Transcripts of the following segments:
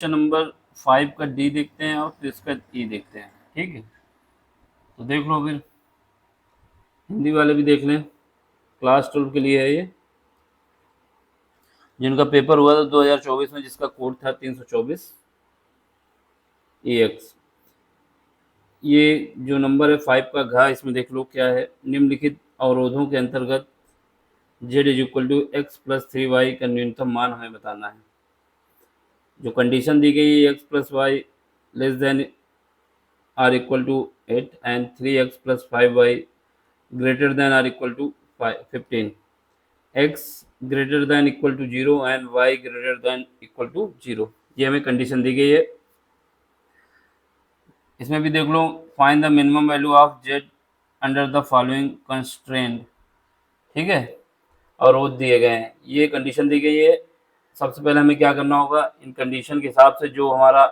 Question number 5 का D देखते हैं और फिर इसका ई देखते हैं। ठीक है, तो देख लो, फिर हिंदी वाले भी देख लें, क्लास 12 के लिए है ये, जिनका पेपर हुआ था 2024 में, जिसका कोड था 324 EX। ये जो नंबर है 5 का घा, इसमें देख लो क्या है। निम्नलिखित अवरोधों के अंतर्गत z is equal to x plus 3y का न्यूनतम मान हमें बताना है। जो कंडीशन दी गई है, x plus y less than or equal to 8 and 3x plus 5y greater than or equal to 15, x greater than equal to 0 and y greater than equal to 0, ये हमें कंडीशन दी गई है। इसमें भी देख लो, find the minimum value of z under the following constraint. ठीक है, और वो दिए गए हैं, ये कंडीशन दी गई है। सबसे पहले हमें क्या करना होगा, इन कंडीशन के हिसाब से जो हमारा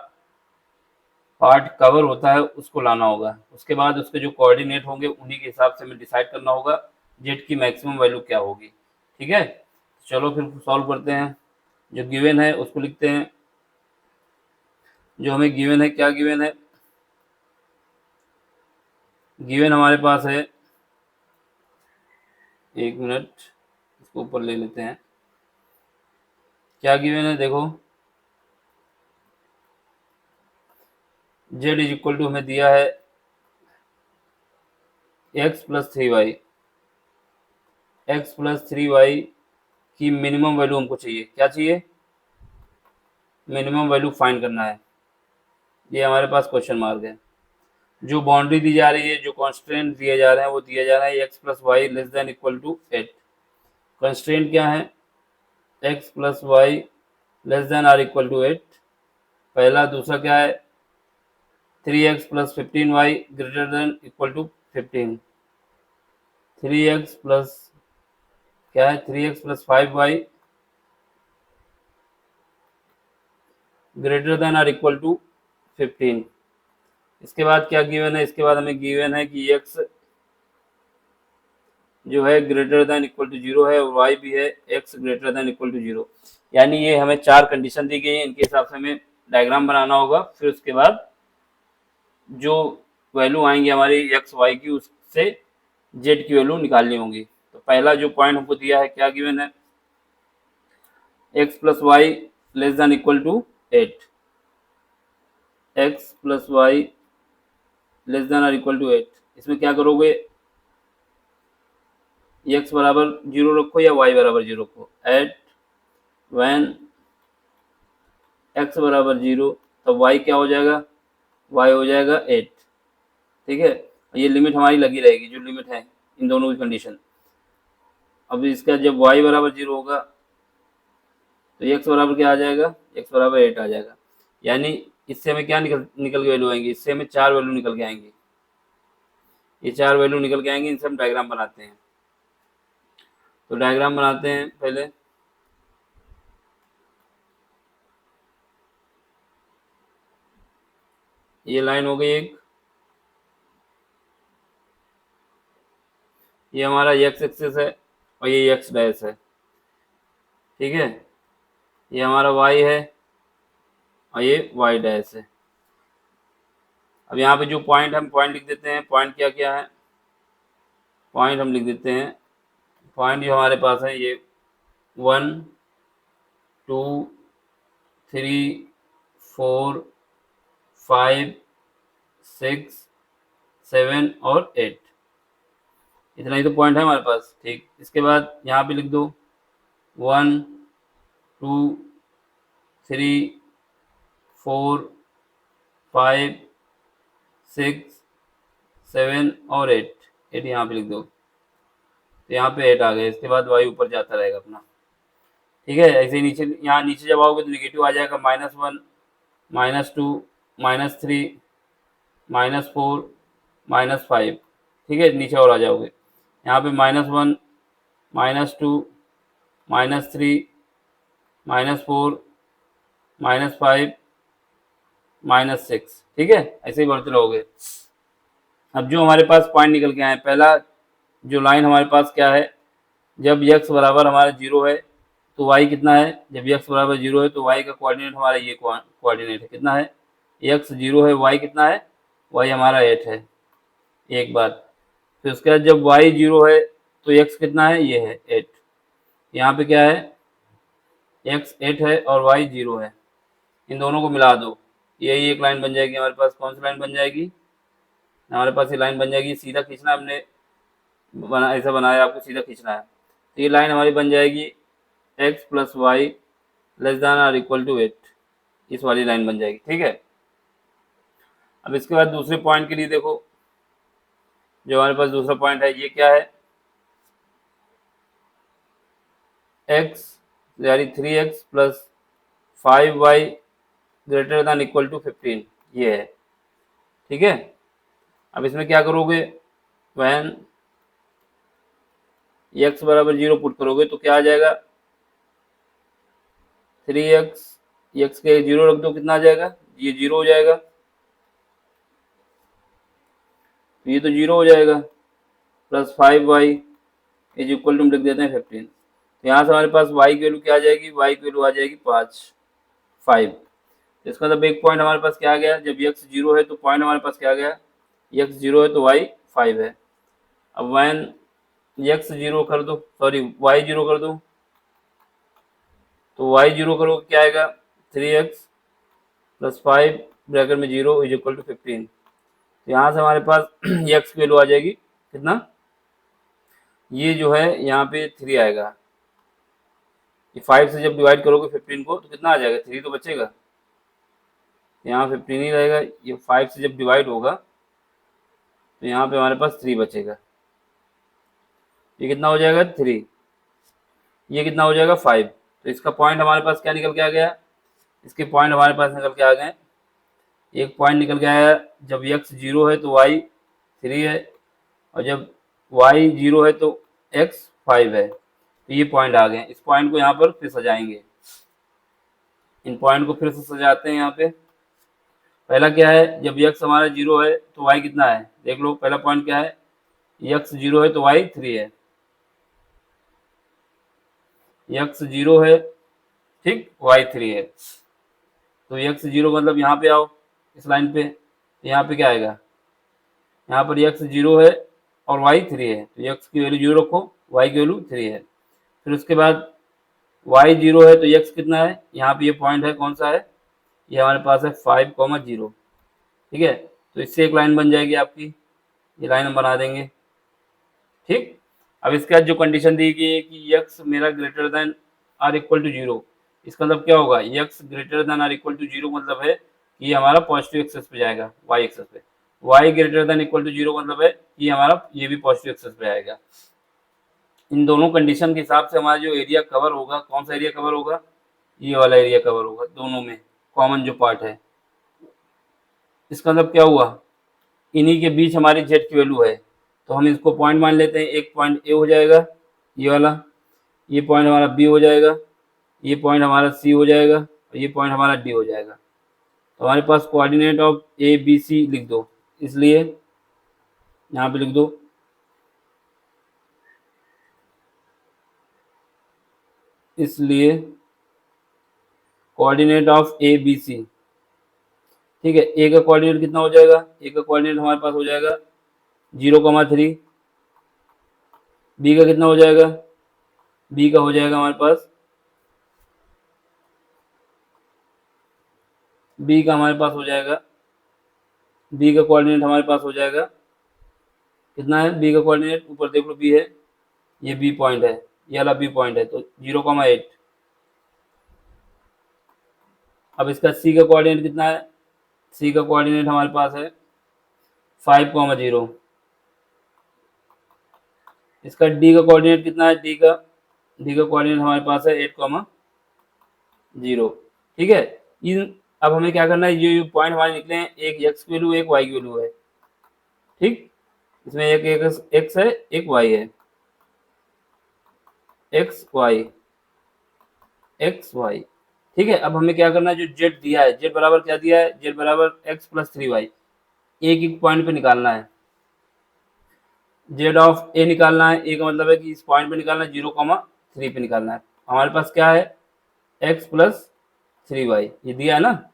पार्ट कवर होता है उसको लाना होगा। उसके बाद उसके जो कोऑर्डिनेट होंगे उन्हीं के हिसाब से हमें डिसाइड करना होगा जेड की मैक्सिमम वैल्यू क्या होगी। ठीक है, चलो फिर सॉल्व करते हैं। जो गिवन है उसको लिखते हैं। जो हमें गिवन है, क्या गिवन है, गिवन हमारे पास है, एक मिनट इसको ऊपर ले लेते हैं। क्या गिवन है, देखो जेड इज इक्वल टू हमें दिया है x plus 3y। X plus 3y की मिनिमम वैल्यू हमको चाहिए। क्या चाहिए, मिनिमम वैल्यू फाइंड करना है। ये हमारे पास क्वेश्चन मार्क है। जो बाउंड्री दी जा रही है, जो कॉन्स्टेंट दिए जा रहे हैं, वो दिया जा रहा है x plus y less than equal to 8। Constant क्या है, x plus y less than or equal to 8 पहला। दूसरा क्या है, 3x plus 15y greater than equal to 15। 3x plus क्या है, 3x plus 5y greater than or equal to 15। इसके बाद क्या गिवन है, इसके बाद हमें गिवन है कि x जो है ग्रेटर देन इक्वल टू 0 है और y भी है x greater than equal to 0। यानी ये हमें 4 कंडीशन दी गई है, इनके हिसाब से हमें डायग्राम बनाना होगा। फिर उसके बाद जो वैल्यू आएंगी हमारी एक्स वाई की, उससे जेड की वैल्यू निकालनी होगी। तो पहला जो पॉइंट हमको दिया है, क्या गिवन है, x plus y less than equal to 8। X plus y less than और इक्वल टू 8। इसमें क्या करोगे, एक्स बराबर 0 रखो या वाई बराबर 0 रखो। एट वैन एक्स बराबर 0, तब वाई क्या हो जाएगा, वाई हो जाएगा 8। ठीक है, ये लिमिट हमारी लगी रहेगी, जो लिमिट है इन दोनों की कंडीशन। अब इसका जब y बराबर 0 होगा तो x बराबर क्या आ जाएगा, x बराबर 8 आ जाएगा। यानी इससे हमें क्या निकल के वैल्यू आएंगी, इससे हमें 4 वैल्यू निकल के आएंगी। ये 4 वैल्यू निकल के आएंगी, इनसे हम डायग्राम बनाते हैं। तो डायग्राम बनाते हैं पहले। ये लाइन हो गई एक, ये हमारा x एक्सिस है और ये x डैश है। ठीक है, ये हमारा y है और ये y डैश है। अब यहाँ पे जो पॉइंट, हम पॉइंट लिख देते हैं। पॉइंट क्या क्या है, पॉइंट हम लिख देते हैं। पॉइंट जो हमारे पास है, ये 1 2 3 4 5 6 7 और 8, इतना ही तो पॉइंट है हमारे पास। ठीक, इसके बाद यहाँ पे लिख दो 1 2 3 4 5 6 7 और 8 यहाँ पे लिख दो। तो यहाँ पे 8 आ गए। इसके बाद y ऊपर जाता रहेगा अपना। ठीक है, ऐसे ही नीचे, यहाँ नीचे जब आओगे तो निगेटिव आ जाएगा, -1 -2 -3 -4 -5। ठीक है, नीचे और आ जाओगे। यहाँ पे -1 -2 -3 -4 -5 -6। ठीक है, ऐसे ही बढ़ते रहोगे। अब जो हमारे पास पॉइंट निकल के आए, पहला जो लाइन हमारे पास क्या है, जब x बराबर हमारा 0 है तो y कितना है, जब x बराबर 0 है तो y का कोऑर्डिनेट हमारा ये कोऑर्डिनेट है, कितना है, x 0 है, y कितना है, y हमारा 8 है, एक बात। फिर उसके बाद जब y 0 है तो x कितना है, ये है 8, यहाँ पे क्या है, x 8 है और y 0 है, इन दोनों को मिला दो, यही एक लाइन बन जाएगी हमारे पास। कौन सी लाइन बन जाएगी, हमारे पास ये लाइन बन जाएगी, सीधा खींचना हमने बना, ऐसा बनाया आपको, सीधा खींचना है, तो ये लाइन हमारी बन जाएगी x plus y less than और इक्वल टू 8, इस वाली लाइन बन जाएगी, ठीक है। अब इसके बाद दूसरे पॉइंट के लिए देखो, जो हमारे पास दूसरा पॉइंट है ये क्या है, x यानी 3x plus 5y greater than equal to 15, ये है, ठीक है। अब इसमें क्या करोगे, वैन x बराबर 0 पुट करोगे तो क्या आ जाएगा, 3x, x के 0 रख दो, कितना आ जाएगा, ये 0 हो जाएगा, तो ये तो 0 हो जाएगा, plus 5y is equal to हम लिख देते हैं 15, तो यहाँ से हमारे पास y की वैल्यू क्या आ जाएगी, y की वैल्यू आ जाएगी 5। इसका मतलब एक पॉइंट हमारे पास क्या आ गया, जब x 0 है तो पॉइंट हमारे पास क्या आ गया, x 0 है तो y 5 है। अब वैन x 0 कर दो, सॉरी y 0 कर दो, तो y 0 करो क्या आएगा, 3x प्लस 5 ब्रैकेट में 0 इज इक्वल टू 15, तो यहाँ से हमारे पास x की वैल्यू आ जाएगी कितना, ये जो है यहाँ पे 3 आएगा, ये 5 से जब डिवाइड करोगे 15 को तो कितना आ जाएगा, 3 तो बचेगा, यहाँ 15 ही रहेगा, ये 5 से जब डिवाइड होगा तो यहाँ पे हमारे पास 3 बचेगा, ये कितना हो जाएगा 3, ये कितना हो जाएगा 5, तो इसका पॉइंट हमारे पास क्या निकल के आ गया, इसके पॉइंट हमारे पास निकल के आ गए, एक पॉइंट निकल के आया, जब x 0 है तो y 3 है, और जब y 0 है तो x 5 है, तो ये पॉइंट आ गए। इस पॉइंट को यहाँ पर फिर सजाएंगे, इन पॉइंट को फिर से सजाते हैं। यहाँ पे पहला क्या है, जब x हमारा 0 है तो y कितना है, देख लो पहला पॉइंट क्या है, x 0 है तो y 3 है, x 0 है, ठीक, y 3 है, तो x 0 मतलब यहाँ पे आओ इस लाइन पे, तो यहाँ पे क्या आएगा, यहाँ पर x 0 है और y 3 है, तो x की वैल्यू 0 रखो, y की वैल्यू 3 है। फिर उसके बाद y 0 है तो x कितना है, यहाँ पे ये पॉइंट है, कौन सा है, ये हमारे पास है 5,0, ठीक है, तो इससे एक लाइन बन जाएगी आपकी, ये लाइन हम बना देंगे, ठीक। अब इसके बाद जो कंडीशन दी गई है कि x मेरा greater than or equal to 0, इसका मतलब क्या होगा, x greater than or equal to 0 मतलब है कि हमारा पॉजिटिव एक्सेस पे जाएगा, y एक्सेस पे, y greater than equal to 0 मतलब है कि हमारा ये भी पॉजिटिव एक्सेस पे आएगा। इन दोनों कंडीशन के हिसाब से हमारा जो एरिया कवर होगा, कौन सा एरिया कवर होगा, ये वाला एरिया कवर होगा, दोनों में कॉमन जो पार्ट है। इसका मतलब क्या हुआ, इन्हीं के बीच हमारी जेड की वैल्यू है, तो हम इसको पॉइंट मान लेते हैं, एक पॉइंट ए हो जाएगा ये वाला, ये पॉइंट हमारा बी हो जाएगा, ये पॉइंट हमारा सी हो जाएगा, और ये पॉइंट हमारा डी हो जाएगा। तो हमारे पास coordinate of A B C लिख दो, इसलिए यहाँ पे लिख दो इसलिए coordinate of A B C, ठीक है। ए का कोऑर्डिनेट कितना हो जाएगा, ए का कोऑर्डिनेट हमारे पास हो जाएगा 0,3, बी का कितना हो जाएगा, बी का हो जाएगा हमारे पास, बी का हमारे पास हो जाएगा, बी का कोऑर्डिनेट हमारे पास हो जाएगा कितना है, बी का कोऑर्डिनेट ऊपर देख लो बी है, ये बी पॉइंट है, ये वाला बी पॉइंट है, तो 0,8। अब इसका सी का कोऑर्डिनेट कितना है, सी का कोऑर्डिनेट हमारे पास है 5,0। इसका डी का कोऑर्डिनेट कितना है, डी का कोऑर्डिनेट हमारे पास है 8,0, ठीक है। इन अब हमें क्या करना है, ये पॉइंट हमारे निकले हैं, एक x की वैल्यू, एक y की वैल्यू है, ठीक, इसमें एक x है, एक y है, x y, ठीक है। अब हमें क्या करना है, जो z दिया है, z बराबर क्या दिया है, z बराबर x प्लस 3y, एक एक पॉइंट पे निकालना है, z ऑफ a निकालना है, a का मतलब है कि इस पॉइंट पे निकालना है, 0,3 पे निकालना है, हमारे पास क्या है, x प्लस 3y, ये दिया है ना,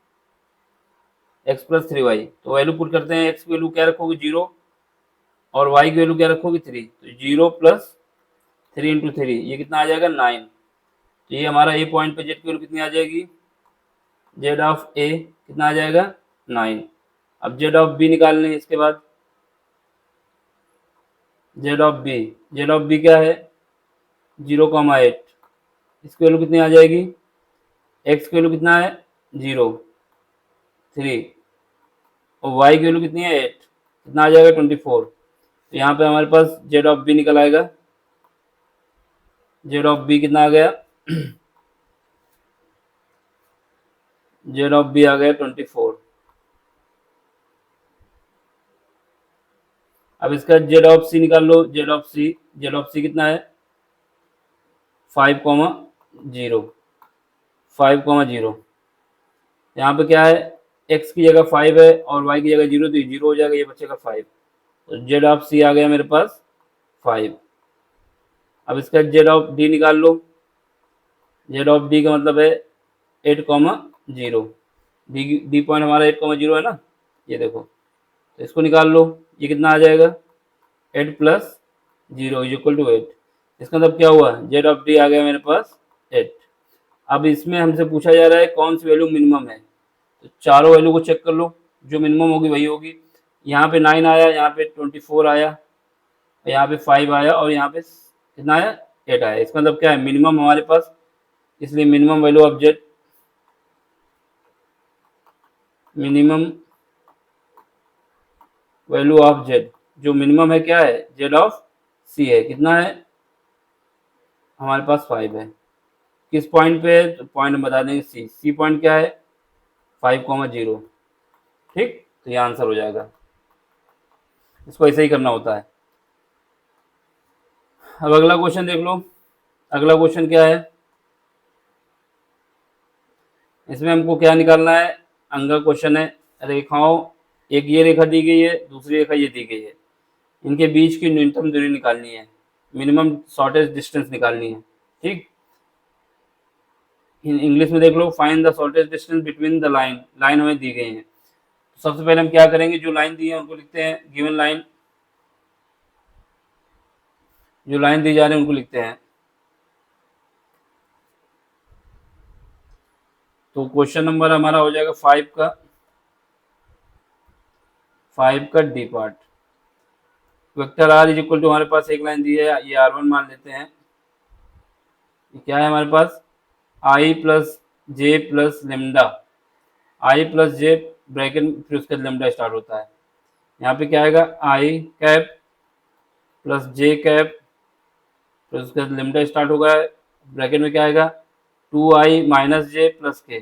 x प्लस 3y। तो वैल्यू पुट करते हैं, x की वैल्यू क्या रखोगे 0 और y की वैल्यू क्या रखोगे 3, तो 0 प्लस 3 इंटू 3 ये कितना आ जाएगा 9। तो ये हमारा ए पॉइंट पे जेड की वैल्यू कितनी आ जाएगी, जेड ऑफ ए कितना आ जाएगा 9। अब जेड ऑफ बी निकालने हैं इसके बाद, जेड ऑफ बी क्या है 0,8, इसकी वैल्यू कितनी आ जाएगी, एक्स की वैल्यू कितना है 0 3 और वाई की वैल्यू कितनी है 8, कितना आ जाएगा 24। तो यहाँ पे हमारे पास जेड ऑफ बी निकल आएगा, जेड ऑफ बी कितना आ गया, जेड ऑफ बी आ गया 24। अब इसका जेड ऑफ सी निकाल लो, जेड ऑफ सी कितना है 5,0, 5,0। यहाँ पे क्या है, x की जगह 5 है और y की जगह 0, तो 0 हो जाएगा, ये बचेगा 5। तो जेड ऑफ सी आ गया मेरे पास 5। अब इसका जेड ऑफ डी निकाल लो, जेड ऑफ डी का मतलब है 8,0, डी पॉइंट हमारा 8,0 है ना, ये देखो, तो इसको निकाल लो, ये कितना आ जाएगा 8 प्लस 0 इज इक्वल टू 8। इसका मतलब क्या हुआ, जेड ऑफ डी आ गया मेरे पास 8। अब इसमें हमसे पूछा जा रहा है कौन सी वैल्यू मिनिमम है, तो चारों वैल्यू को चेक कर लो, जो मिनिमम होगी वही होगी। यहाँ पे 9 आया, यहाँ पे 24 आया, यहाँ पे 5 आया और यहाँ पे कितना आया 8 आया। इसका मतलब क्या है, मिनिमम हमारे पास, इसलिए minimum value of Z, minimum value of Z, जो मिनिमम है क्या है जेड ऑफ सी है, कितना है हमारे पास 5 है। किस पॉइंट पे है, तो पॉइंट हम बता देंगे सी पॉइंट क्या है 5,0। ठीक, तो ये आंसर हो जाएगा, इसको ऐसे ही करना होता है। अब अगला क्वेश्चन देख लो, अगला क्वेश्चन क्या है, इसमें हमको क्या निकालना है, अंगा क्वेश्चन है, रेखाओं, एक ये रेखा दी गई है, दूसरी रेखा ये दी गई है, इनके बीच की न्यूनतम दूरी निकालनी है, मिनिमम शॉर्टेस्ट डिस्टेंस निकालनी है। ठीक, इंग्लिश में देख लो, find the shortest distance between the line, line हमें दी गई है। सबसे पहले हम क्या करेंगे, जो लाइन दी है उनको लिखते हैं, गिवन लाइन, जो लाइन दी जा रही है उनको लिखते हैं। तो क्वेश्चन नंबर हमारा हो जाएगा 5 का D part. Vector R is equal to, हमारे पास एक लाइन दी है, ये R1 मान लेते हैं, ये क्या है हमारे पास आई प्लस जे प्लस लेमडा, आई प्लस जे ब्रैकेट फिर उसके लेमडा स्टार्ट होता है। यहाँ पे क्या आएगा आई कैप प्लस जे कैप फिर उसके बाद लेमडा स्टार्ट होगा, ब्रैकेट में क्या आएगा 2i माइनस जे प्लस के,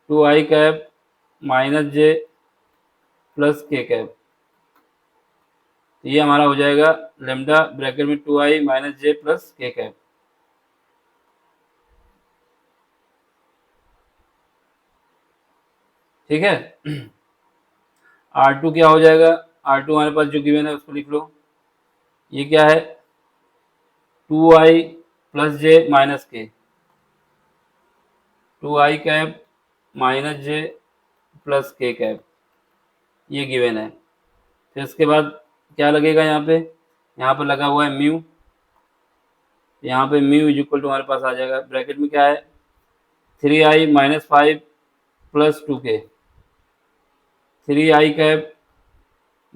2i कैप माइनस जे प्लस के कैप, तो ये हमारा हो जाएगा लेमडा ब्रैकेट में 2i माइनस जे प्लस के कैप। ठीक है, R2 क्या हो जाएगा, R2 हमारे पास जो गिवन है उसको लिख लो, ये क्या है 2i प्लस जे माइनस के, 2i कैप माइनस जे प्लस के कैप, ये गिवन है। फिर उसके बाद क्या लगेगा, यहाँ पे लगा हुआ है म्यू, यहाँ पे म्यू इज इक्वल टू हमारे पास आ जाएगा, ब्रैकेट में क्या है 3i minus 5 plus 2k, 3i cap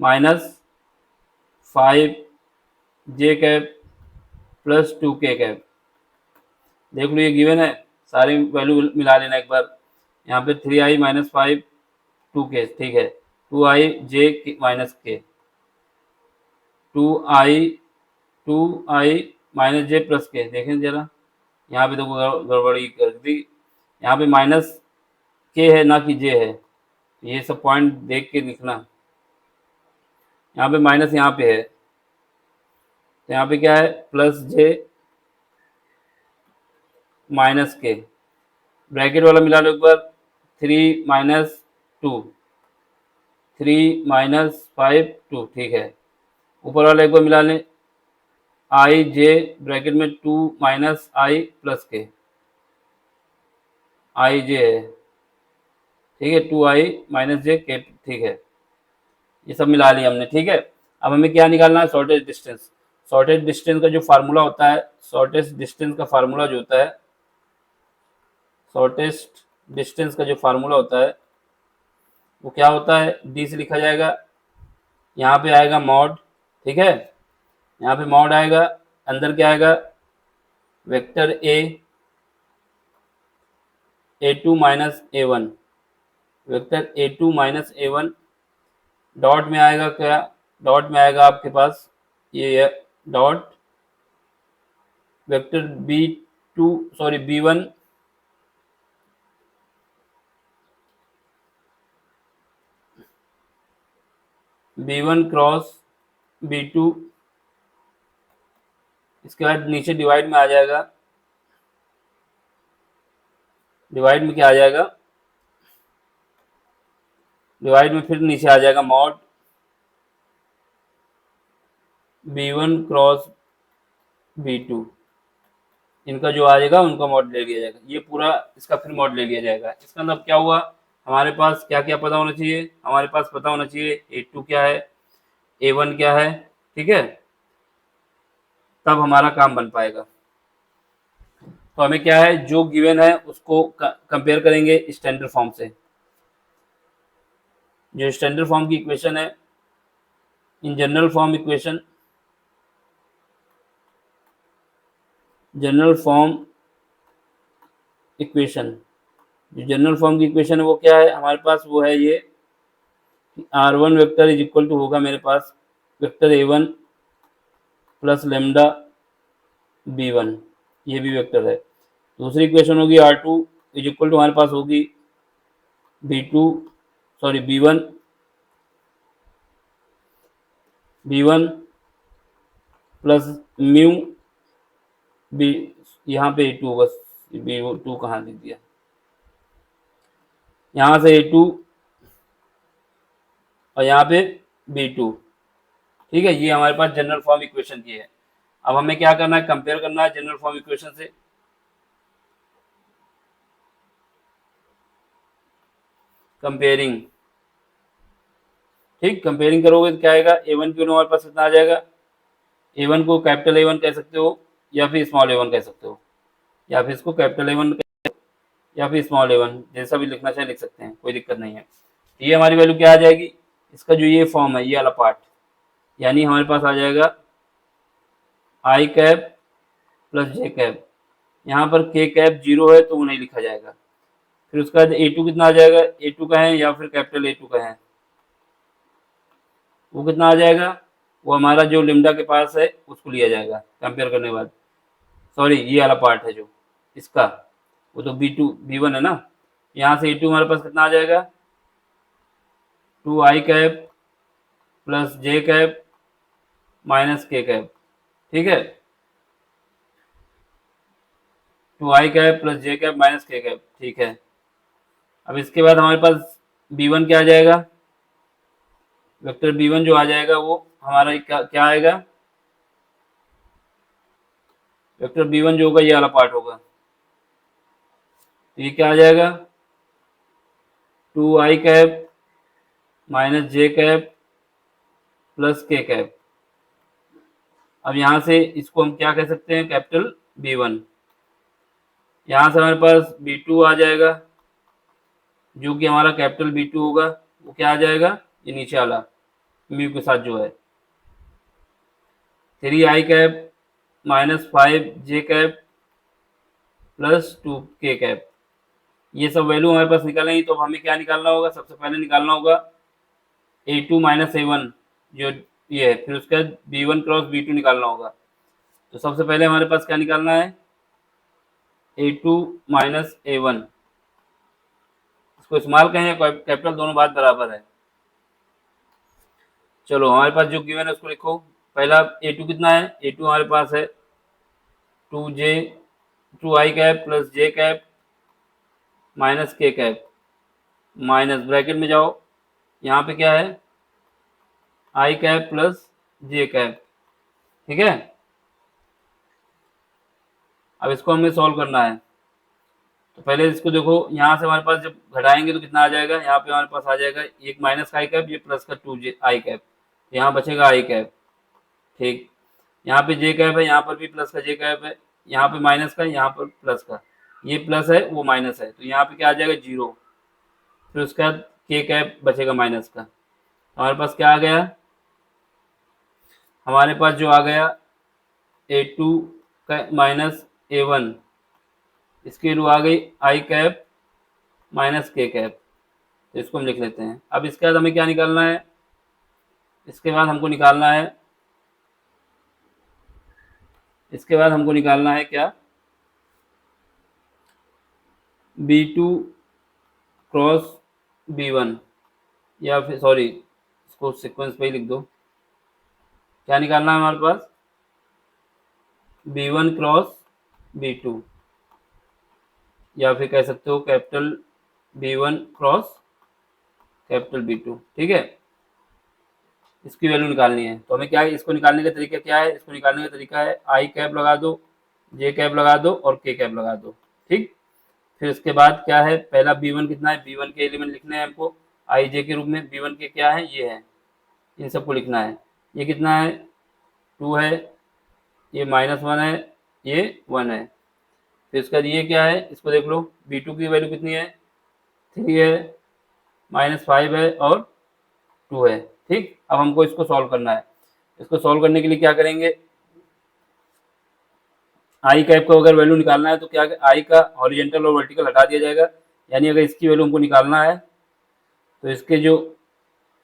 minus 5 जे कैप प्लस 2k कैप। देख लो ये गिवन है, सारी वैल्यू मिला लेना एक बार। यहाँ पे 3i माइनस 5 2k, ठीक है, 2i जे माइनस के, 2i माइनस जे प्लस के, देखें जरा, यहाँ पे देखो गड़बड़ी कर दी, यहाँ पे माइनस के है ना कि जे है, ये सब पॉइंट देख के लिखना। यहाँ पे माइनस यहाँ पे है, तो यहाँ पे क्या है प्लस जे माइनस के, ब्रैकेट वाला मिला लो एक बार, 3 माइनस 2, 3 माइनस 5 2, ठीक है, ऊपर वाला एक बार मिला लें आई जे ब्रैकेट में 2 माइनस आई प्लस के, आई जे है, ठीक है, 2i माइनस जे के, ठीक है, ये सब मिला लिया हमने, ठीक है। अब हमें क्या निकालना है, शॉर्टेज डिस्टेंस। शॉर्टेज डिस्टेंस का जो फार्मूला होता है, शॉर्टेज डिस्टेंस का फार्मूला जो होता है, शॉर्टेस्ट डिस्टेंस का जो फार्मूला होता है वो क्या होता है, डी से लिखा जाएगा, यहाँ पे आएगा मॉड, ठीक है, यहाँ पे मॉड आएगा, अंदर क्या आएगा, vector A two minus A one, vector A two minus A one, dot में आएगा क्या, डॉट में आएगा आपके पास ये dot vector B two, sorry B one cross B two, इसके बाद नीचे डिवाइड में आ जाएगा, डिवाइड में क्या आ जाएगा, डिवाइड में फिर नीचे आ जाएगा mod B one cross B two, इनका जो आ जाएगा उनका मॉड ले लिया जाएगा, ये पूरा इसका फिर मॉड ले लिया जाएगा। इसका मतलब क्या हुआ, हमारे पास क्या क्या पता होना चाहिए, हमारे पास पता होना चाहिए ए टू क्या है, ए वन क्या है, ठीक है, तब हमारा काम बन पाएगा। तो हमें क्या है, जो गिवन है उसको कंपेयर करेंगे स्टैंडर्ड फॉर्म से। जो स्टैंडर्ड फॉर्म की इक्वेशन है, in general form equation, general form equation, जो जनरल फॉर्म की इक्वेशन है वो क्या है हमारे पास, वो है ये R one vector is equal to होगा मेरे पास vector A one plus lambda B one, ये भी वेक्टर है। दूसरी इक्वेशन होगी R two is equal to हमारे पास होगी B two, sorry B one plus mu B, यहाँ पे ए टू होगा, बी टू कहाँ लिख दिया, यहाँ से ए टू और यहाँ पे बी टू, ठीक है, ये हमारे पास जनरल फॉर्म इक्वेशन की है। अब हमें क्या करना है, कंपेयर करना है जनरल फॉर्म इक्वेशन से, कंपेयरिंग, ठीक, कंपेयरिंग करोगे तो क्या आएगा, ए वन क्यों हमारे पास कितना आ जाएगा, ए वन को कैपिटल ए वन कह सकते हो या फिर स्मॉल ए वन कह सकते हो, या फिर इसको कैपिटल ए वन या फिर स्मॉल ए वन, जैसा भी लिखना चाहे लिख सकते हैं, कोई दिक्कत नहीं है। तो ये हमारी वैल्यू क्या आ जाएगी, इसका जो ये फॉर्म है ये वाला पार्ट, यानी हमारे पास आ जाएगा आई कैप प्लस जे कैप, यहाँ पर के कैप जीरो है तो वो नहीं लिखा जाएगा। फिर उसके बाद ए टू कितना आ जाएगा, ए टू का है या फिर कैपिटल ए टू का है, वो कितना आ जाएगा, वो हमारा जो लिम्डा के पास है उसको लिया जाएगा कंपेयर करने के बाद, सॉरी ये वाला पार्ट है जो इसका, वो तो बी टू बी वन है ना, यहाँ से ए टू हमारे पास कितना आ जाएगा, two I cap plus J cap minus K cap, ठीक है, two I cap plus J cap minus K cap, ठीक है। अब इसके बाद हमारे पास बी वन क्या आ जाएगा, वेक्टर बी वन जो आ जाएगा वो हमारा क्या आएगा, वेक्टर बी वन जो होगा ये वाला पार्ट होगा, तो ये क्या आ जाएगा, two I cap minus J cap plus K cap. अब यहाँ से इसको हम क्या कह सकते हैं, कैपिटल बी वन, यहाँ से हमारे पास बी टू आ जाएगा जो कि हमारा कैपिटल बी टू होगा, वो क्या आ जाएगा, ये नीचे वाला म्यू के साथ जो है, थ्री आई कैप माइनस फाइव जे कैप प्लस टू के कैप। ये सब वैल्यू हमारे पास निकालेंगे, तो हमें क्या निकालना होगा, सबसे पहले निकालना होगा A two minus A one जो ये है, फिर उसके बाद B one cross B two निकालना होगा। तो सबसे पहले हमारे पास क्या निकालना है, ए टू माइनस ए वन, इसको स्मॉल कहें या कैपिटल, दोनों बात बराबर है। चलो हमारे पास जो गिवन है उसको लिखो, पहला ए टू कितना है, ए टू हमारे पास है two I cap plus J cap minus K cap, minus bracket में जाओ, यहाँ पे क्या है, I cap plus J cap, ठीक है, अब इसको हमें सॉल्व करना है। तो पहले इसको देखो, यहाँ से हमारे पास जब घटाएंगे तो कितना आ जाएगा, यहाँ पे हमारे पास आ जाएगा एक माइनस का आई कैप, ये प्लस का टू जे आई कैप, यहाँ बचेगा आई कैप। ठीक, यहाँ पे जे कैप है, यहाँ पर भी प्लस का जे कैप है, यहाँ पे माइनस का, यहाँ पर प्लस का, ये प्लस है वो माइनस है, तो यहाँ पे क्या आ जाएगा 0। फिर उसके बाद के कैप बचेगा माइनस का। हमारे पास क्या आ गया, हमारे पास जो आ गया A2 का माइनस A1, इसकी वैल्यू आ गई आई कैप माइनस के कैप। तो इसको हम लिख लेते हैं। अब इसके बाद हमें क्या निकालना है, इसके बाद हमको निकालना है, इसके बाद हमको निकालना है क्या, B2 क्रॉस B1, या फिर सॉरी इसको सीक्वेंस पे ही लिख दो। क्या निकालना है हमारे पास, B1 क्रॉस B2, या फिर कह सकते हो capital B1 cross capital B2। ठीक है, इसकी वैल्यू निकालनी है। तो हमें क्या है, इसको निकालने का तरीका क्या है, इसको निकालने का तरीका है आई कैप लगा दो, जे कैप लगा दो और के कैप लगा दो। ठीक, फिर उसके बाद क्या है, पहला B1 कितना है, B1 के एलिमेंट लिखने हैं हमको आई जे के रूप में। B1 के क्या है, ये है, इन सबको लिखना है। ये कितना है, 2 है, ये -1 है, ये 1 है। फिर उसके बाद ये क्या है, इसको देख लो, B2 की वैल्यू कितनी है, 3 है, -5 है और 2 है। ठीक, अब हमको इसको सॉल्व करना है। इसको सॉल्व करने के लिए क्या करेंगे, आई कैप को अगर वैल्यू निकालना है तो क्या, आई का हॉरिजेंटल और वर्टिकल हटा दिया जाएगा। यानी अगर इसकी वैल्यू हमको निकालना है तो इसके जो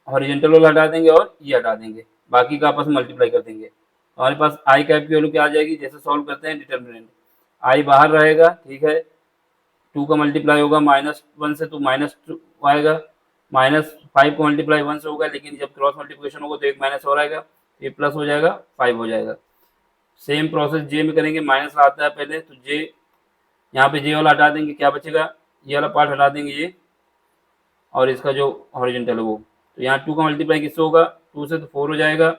हॉरिजेंटल वाला हटा देंगे और ये हटा देंगे, बाकी का आपस में मल्टीप्लाई कर देंगे। हमारे पास आई कैप की वैल्यू क्या आ जाएगी, जैसे सॉल्व करते हैं डिटर्मिनेंट, आई बाहर रहेगा, ठीक है, 2 का मल्टीप्लाई होगा -1 से तो -2 आएगा, -5 को मल्टीप्लाई 1 से होगा, लेकिन जब क्रॉस मल्टीप्लिकेशन होगा तो एक माइनस और आएगा, ये प्लस हो जाएगा, 5 हो जाएगा। सेम प्रोसेस जे में करेंगे, माइनस आता है पहले तो जे, यहाँ पे जे वाला हटा देंगे, क्या बचेगा, ये वाला पार्ट हटा देंगे ये, और इसका जो हॉरिजेंटल है वो। तो यहाँ 2 का मल्टीप्लाई किससे होगा, 2 से तो 4 हो जाएगा,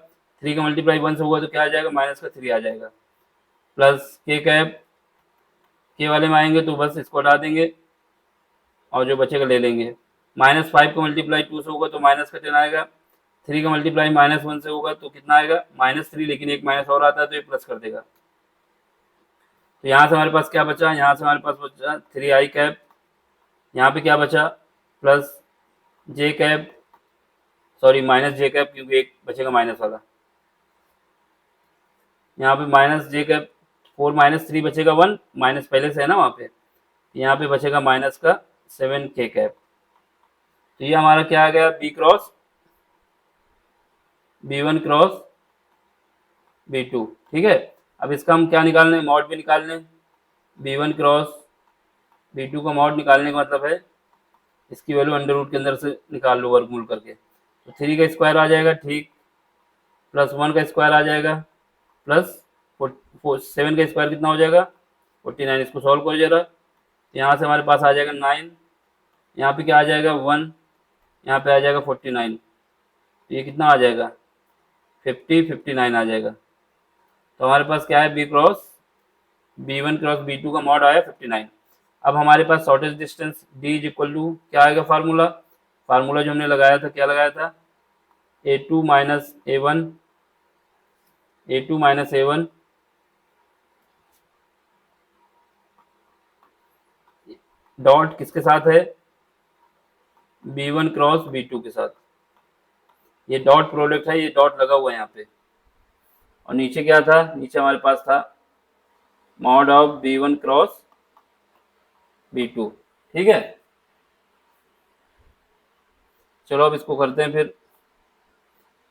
3 का मल्टीप्लाई 1 से होगा तो क्या आ जाएगा, माइनस का 3 आ जाएगा, प्लस के कैप, के वाले में आएंगे तो बस इसको हटा देंगे और जो बचेगा ले लेंगे। -5 का मल्टीप्लाई 2 से होगा तो माइनस का 10 आएगा, 3 का मल्टीप्लाई -1 से होगा तो कितना आएगा, -3, लेकिन एक माइनस और आता है तो ये प्लस कर देगा। तो यहाँ से हमारे पास क्या बचा, यहाँ से हमारे पास बचा 3 आई कैप, यहाँ पे क्या बचा, plus J cap, sorry minus J cap, क्योंकि एक बचेगा माइनस वाला, यहाँ पे माइनस जे कैप 4 -3 बचेगा 1, माइनस पहले से है ना वहाँ पे, यहाँ पे बचेगा माइनस का 7 के कैप। तो ये हमारा क्या आ गया, B1 क्रॉस B2। ठीक है, अब इसका हम क्या निकालने, मॉड भी निकालने। B1 क्रॉस B2 का मॉड निकालने का मतलब है इसकी वैल्यू अंडर रूट के अंदर से निकाल लो वर्गमूल करके, तो 3 का स्क्वायर आ जाएगा, ठीक, प्लस 1 का स्क्वायर आ जाएगा, प्लस 7 का स्क्वायर कितना हो जाएगा, 49। इसको सॉल्व करो जरा, यहाँ से हमारे पास आ जाएगा 9, यहाँ पे क्या आ जाएगा 1, यहाँ पे आ जाएगा 49, तो ये कितना आ जाएगा 59 आ जाएगा। तो हमारे पास क्या है, B1 क्रॉस B2 का मॉड आया 59। अब हमारे पाज shortest distance D is equal to क्या आएगा, फार्मूला जो हमने लगाया था, क्या लगाया था, A2 माइनस A1 डॉट किसके साथ है, B1 क्रॉस B2 के साथ। ये डॉट प्रोडक्ट है, ये डॉट लगा हुआ है यहाँ पे, और नीचे क्या था, नीचे हमारे पास था mod of B1 cross B2। ठीक है, चलो अब इसको करते हैं फिर।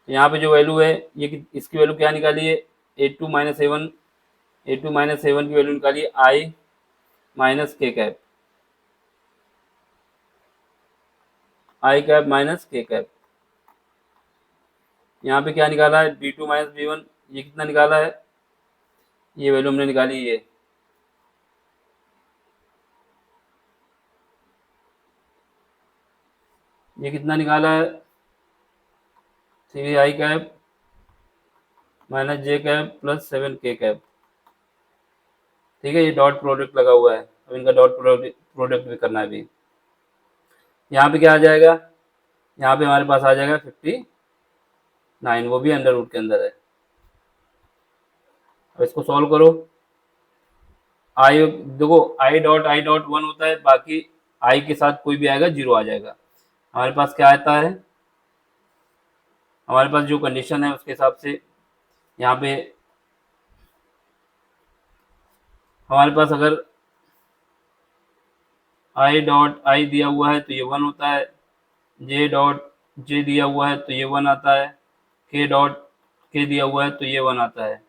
यहाँ पे जो वैल्यू है, ये इसकी वैल्यू क्या निकाली है, A2 माइनस A1 की वैल्यू निकाली है आई माइनस के कैप, आई कैप माइनस के कैप। यहाँ पे क्या निकाला है, B2 माइनस B1, ये कितना निकाला है, ये वैल्यू हमने निकाली है, ये कितना निकाला है, 3 आई cap minus J cap plus 7 के कैप। ठीक है, ये डॉट प्रोडक्ट लगा हुआ है, अब इनका डॉट प्रोडक्ट भी करना है अभी। यहाँ पे क्या आ जाएगा, यहाँ पे हमारे पास आ जाएगा 59, वो भी अंडर रूट के अंदर है। अब इसको सॉल्व करो। आई देखो, आई डॉट वन होता है, बाकी आई के साथ कोई भी आएगा जीरो आ जाएगा। हमारे पास क्या आता है, हमारे पास जो कंडीशन है उसके हिसाब से यहाँ पे हमारे पास अगर आई डॉट आई दिया हुआ है तो ये वन होता है, जे डॉट जे दिया हुआ है तो ये वन आता है, के डॉट के दिया हुआ है तो ये वन आता है।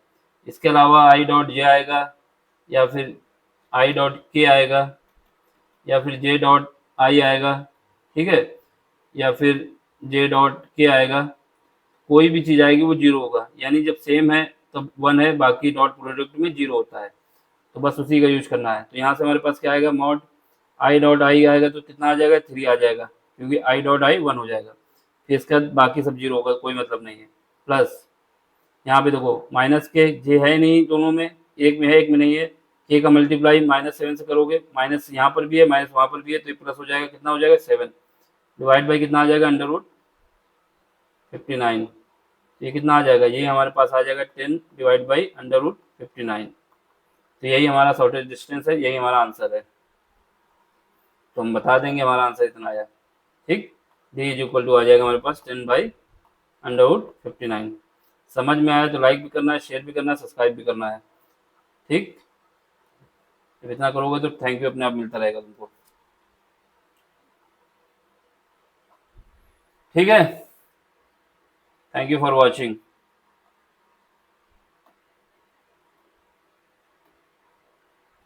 इसके अलावा आई डॉट जे आएगा, या फिर आई डॉट के आएगा, या फिर जे डॉट आई आएगा, ठीक है, या फिर जे डॉट के आएगा। कोई भी चीज़ आएगी वो जीरो होगा, यानी जब सेम है तब वन है, बाकी डॉट प्रोडक्ट में जीरो होता है, तो बस उसी का यूज करना है। तो यहाँ से हमारे पास क्या आएगा, मॉड आई डॉट आई आएगा तो कितना आ जाएगा, 3 आ जाएगा, क्योंकि आई डॉट आई वन हो जाएगा। फिर इसके बाद बाकी सब जीरो होगा, कोई मतलब नहीं है। प्लस यहाँ पे देखो माइनस के जे है नहीं दोनों में, एक में है एक में नहीं है। के का मल्टीप्लाई -7 से करोगे, माइनस यहाँ पर भी है माइनस वहाँ पर भी है, तो ये प्लस हो जाएगा, कितना हो जाएगा 7, डिवाइड बाई कितना आ जाएगा, अंडर रूट 59। ये कितना आ जाएगा, ये हमारे पास आ जाएगा 10 डिवाइड बाई अंडर रूट 59। तो यही हमारा शॉर्टेज डिस्टेंस है, यही हमारा आंसर है। तो हम बता देंगे हमारा आंसर इतना आया, ठीक। डी इज इक्वल टू आ जाएगा हमारे पास 10 बाई अंडर रूट 59। समझ में आया तो लाइक भी करना है, शेयर भी करना है, सब्सक्राइब भी करना है, ठीक। जब इतना करोगे तो थैंक यू अपने आप मिलता रहेगा तुमको, ठीक है। Thank you for watching.